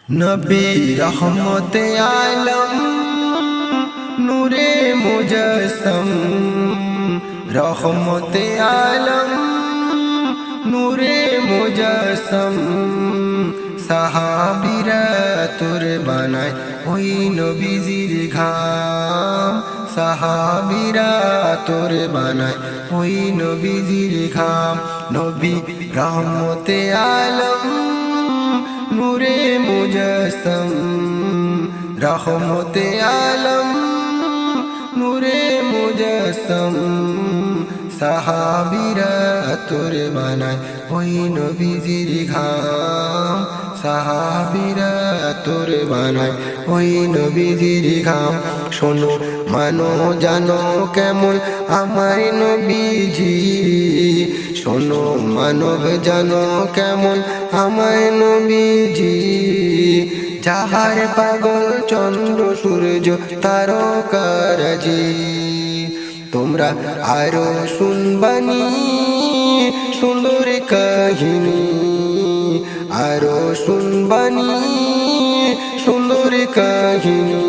নবী রহমতে আলম নূরে মুজসম, রহমতে আলম নূরে মুজসম। সাহাবীরা তোর বানায় ওই নবীজির ঘাম, সাহাবীরা তোর বানায় ওই নবীজির ঘাম। নবী রহমতে আলম নূরে মুজসম, রহমতে আলম নূরে মুজসম। সাহাবীরা তোর বানায় ওই নবীজির ঘাম, সাহাবীরা তোর বানায় ওই নবীজির ঘাম। শোনো মানো জানো কেমন আমার নবীজি, শোনো মানব জানো কেমন আমার নবীজি। যাহার পাগল চন্দ্র সূর্য তারকারাজি। তোমরা আরো শুনবানি সুন্দর কাহিনী, আরো শুনবানি সুন্দর কাহিনী।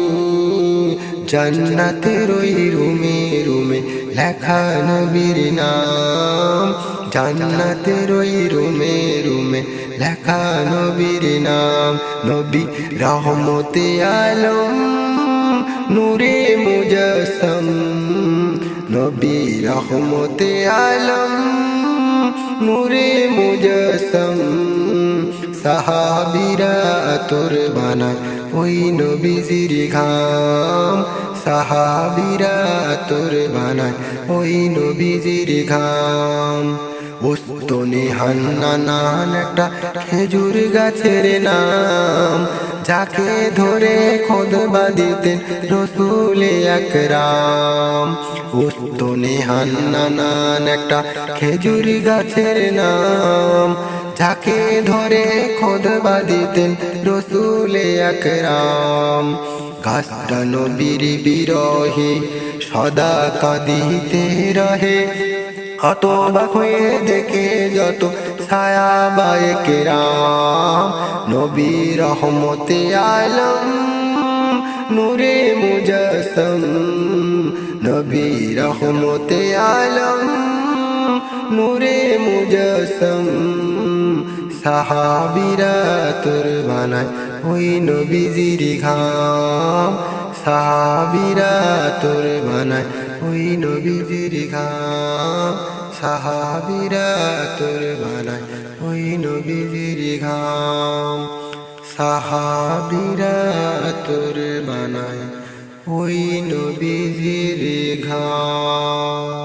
জান্নাতের ওই রুমে রুমে লেখা নবীর নাম, জান্নাতের ওই রুমে রুমে লেখা নবীর নাম। নবী রহমতে আলম নূরে মুজসম, নবী রহমতে আলম নূরে মুজসম। সাহাবীরা তোর বানায় ওই নবীজির ঘাম, সাহাবীরা তোর বানায় ওই নবীজির ঘাম। উস্তনে হান্নান একটা খেজুর গাছের নাম, যাকে ধরে খুতবা দিতেন রাসূল আকরাম। উস্তনে হান্নান একটা খেজুর গাছের নাম, যাকে ধরে খুতবা দিতেন রাসূল আকরাম। গাছটা নবীর বিরহে সদা কাঁদিতে রহে, হতবাক হয়ে দেখে যত সাহাবায়ে কেরাম। নবী রহমতে আলম নূরে মুজসম, নবী রহমতে আলম নূরে মুজসম। সাহাবীরা তোর বানায় ওই নবীজির ঘাম, সাহাবীরা তোর বানায় ওই নবীজির ঘাম, সাহাবীরা তোর বানায় ওই নবীজির ঘাম, সাহাবীরা তোর বানায় ওই নবীজির ঘাম।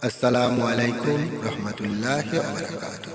আসসালামু আলাইকুম রহমতুল্লাহি ওয়া বারাকাতুহু।